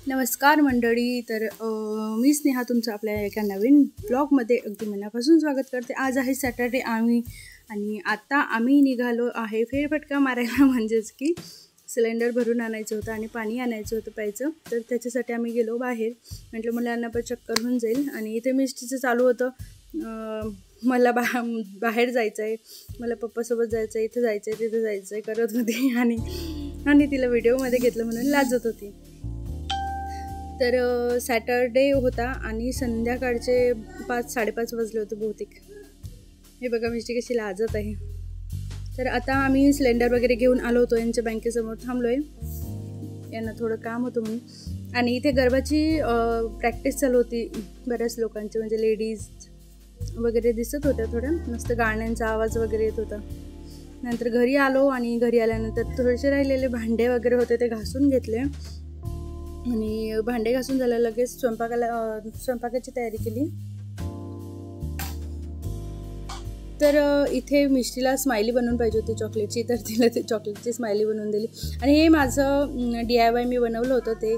नमस्कार मंडळी. तर मी स्नेहा तुमचं आपल्या एका नवीन ब्लॉगमध्ये अगदी मनापासून स्वागत करते. आज आहे सॅटर्डे आणि आता आम्ही निघालो आहे फेरफटका मारायला म्हणजेच की सिलेंडर भरून आणायचं होतं आणि पाणी आणायचं होतं प्यायचं. तर त्याच्यासाठी आम्ही गेलो बाहेर. म्हटलं मुलांना पण चक्कर होऊन जाईल. आणि इथे मिस्टीचं चालू होतं मला बाहेर जायचं आहे, मला पप्पासोबत जायचं आहे, इथं जायचं आहे, तिथं जायचं आहे करत होती आणि तिला व्हिडिओमध्ये घेतलं म्हणून लाजत होती. तर सॅटरडे होता आणि संध्याकाळचे 5-5:30 वाजले होते बहुतेक. हे बघा मिस्टी कशी लाजत आहे. तर आता आम्ही सिलेंडर वगैरे घेऊन आलो होतो. यांच्या बँकेसमोर थांबलो आहे, यांना थोडं काम होतं म्हणून. आणि इथे गरबाची प्रॅक्टिस चालू होती बऱ्याच लोकांची, म्हणजे लेडीज वगैरे दिसत होत्या. थोड्या मस्त गाण्यांचा आवाज वगैरे येत होता. नंतर घरी आलो आणि घरी आल्यानंतर थोडेसे राहिलेले भांडे वगैरे होते ते घासून घेतले आणि भांडे घासून झालं लगेच स्वयंपाकाची तयारी केली. तर इथे मिष्टीला स्माइली बनवून पाहिजे होती चॉकलेटची, तर तिला ते चॉकलेटची स्माइली बनवून दिली. आणि हे माझं DIY मी बनवलं होतं. ते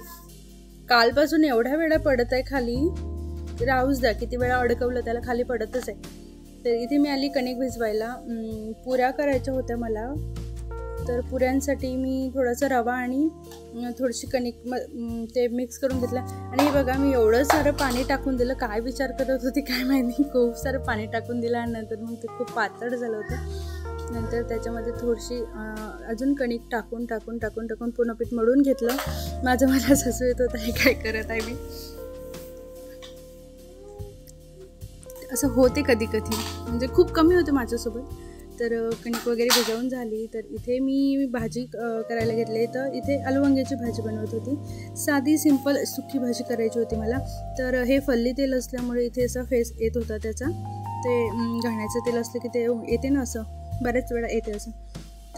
कालपासून एवढ्या वेळा पडत आहे खाली, राहूच द्या, किती वेळा अडकवलं त्याला खाली पडतच आहे. तर इथे मी आली कणिक भिजवायला. पुऱ्या करायच्या होत्या मला. तर पुऱ्यांसाठी मी थोडासा रवा आणि थोडीशी कणिक ते मिक्स करून घेतलं. आणि हे बघा मी एवढं सारं पाणी टाकून दिलं. काय विचार करत होती काय माहिती, खूप सारं पाणी टाकून दिलं. आणि नंतर मग ते खूप पातळ झालं होतं. नंतर त्याच्यामध्ये थोडीशी अजून कणिक टाकून पूर्ण पीठ मळून घेतलं. मला हसू येत होतं हे काय करत आहे मी. असं होते कधी कधी, म्हणजे खूप कमी होतं माझ्यासोबत. तर कणिक वगैरे भिजवून झाली. तर इथे मी भाजी करायला घेतली. तर इथे आलू वांग्याची भाजी बनवत होती. साधी सिंपल सुकी भाजी करायची होती मला. तर हे फल्ली तेल असल्यामुळे इथे असा फेस येत होता त्याचा. ते घाण्याचं तेल असलं की ते येते ना, असं बऱ्याच वेळा येते असं.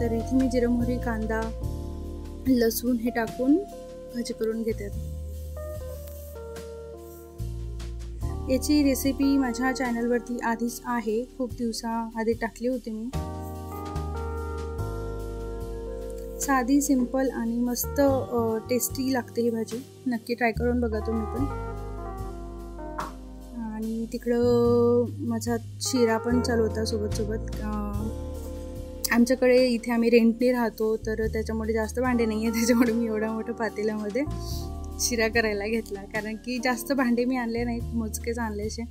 तर इथे मी जिरं मोहरी कांदा लसूण हे टाकून भाजी करून घेते. याची रेसिपी माझ्या चॅनलवरती आधीच आहे, खूप दिवसाआधी टाकली होती मी. साधी सिंपल आणि मस्त टेस्टी लागते ही भाजी. नक्की ट्राय करून बघा तुम्ही पण. आणि तिकडं माझा शिरा पण चालू होता सोबत. आमच्याकडे इथे आम्ही रेंटने राहतो, तर त्याच्यामुळे जास्त भांडे नाही आहे. त्याच्यामुळे मी एवढ्या मोठ्या पातेल्यामध्ये शिरा करायला घेतला, कारण की जास्त भांडे मी आणले नाहीत, मोजकेच आणले असे.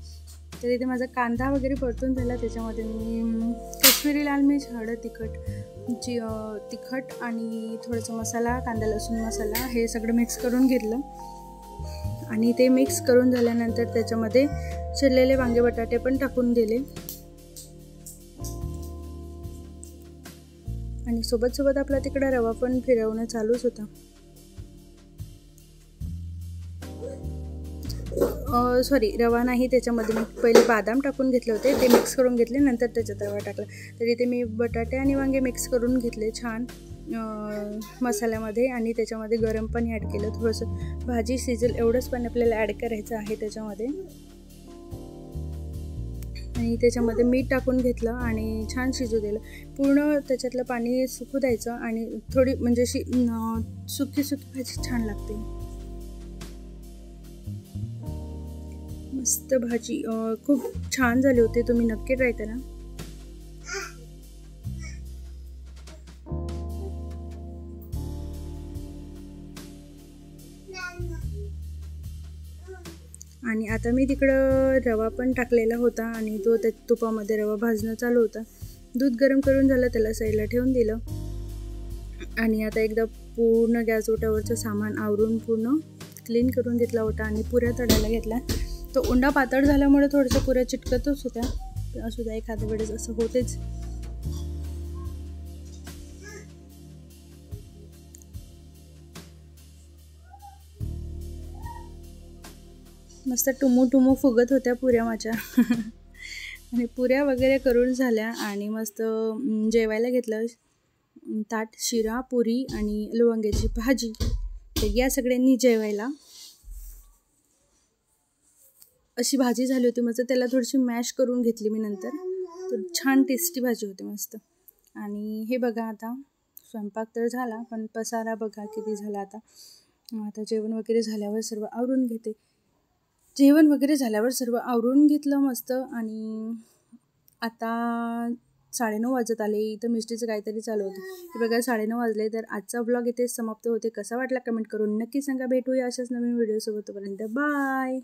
तर इथे माझा कांदा वगैरे परतून झाला. त्याच्यामध्ये मी काश्मीरी लाल मिर्च, हळद, तिखट आणि थोडासा मसाला, कांदा लसूण मसाला हे सगळं मिक्स करून घेतलं. आणि ते मिक्स करून झाल्यानंतर त्याच्यामध्ये चिरलेले वांगे बटाटे पण टाकून दिले. आणि सोबत आपला तिकडं रवा पण फिरवणं चालूच होता. सॉरी, रवा नाही, त्याच्यामध्ये मी पहिले बदाम टाकून घेतले होते, ते मिक्स करून घेतले. नंतर त्याच्यात रवा टाकला. तर इथे मी बटाटे आणि वांगे मिक्स करून घेतले छान मसाल्यामध्ये. आणि त्याच्यामध्ये गरम पाणी ॲड केलं. थोडंसं भाजी शिजेल एवढंच पाणी आपल्याला ॲड करायचं आहे त्याच्यामध्ये. आणि त्याच्यामध्ये मीठ टाकून घेतलं आणि छान शिजू दिलं. पूर्ण त्याच्यातलं पाणी सुकू द्यायचं आणि थोडी म्हणजे अशी सुकी भाजी छान लागते. मस्त भाजी खूप छान झाली होती. तुम्ही नक्की ट्राय करा. आणि आता मी तिकडं रवा पण टाकलेला होता आणि तो त्या तुपामध्ये रवा भाजणं चालू होता. दूध गरम करून झालं, त्याला साईडला ठेवून दिलं. आणि आता एकदा पूर्ण गॅस ओट्यावरचं सामान आवरून पूर्ण क्लीन करून घेतला होता आणि पुऱ्या तळायला घेतला. तो उंडा पातळ झाल्यामुळे थोडंसं पुऱ्या चिटकतच होत्या. असू द्या, एखाद्या वेळेस असं होतेच. मस्त टुमू फुगत होत्या पुऱ्या माझ्या. आणि पुऱ्या वगैरे करून झाल्या आणि मस्त जेवायला घेतलं. ताट शिरा, पुरी आणि आलू वांग्याची भाजी. तर या सगळ्यांनी जेवायला. अशी भाजी झाली होती मस्त. त्याला थोडीशी मॅश करून घेतली मी नंतर. तर छान टेस्टी भाजी होती मस्त. आणि हे बघा, आता स्वयंपाक तर झाला, पण पसारा बघा किती झाला आता. आता जेवण वगैरे झाल्यावर सर्व आवरून घेते. जेवण वगैरे झाल्यावर सर्व आवरून घेतलं मस्त. आणि आता 9:30 वाजत आले. इथं मिस्टीचं काहीतरी चालू होतं. ते बघा 9:30 वाजले. तर आजचा ब्लॉग इथेच समाप्त होते. कसा वाटला कमेंट करून नक्की सांगा. भेटूया अशाच नवीन व्हिडिओसोबत. तोपर्यंत बाय.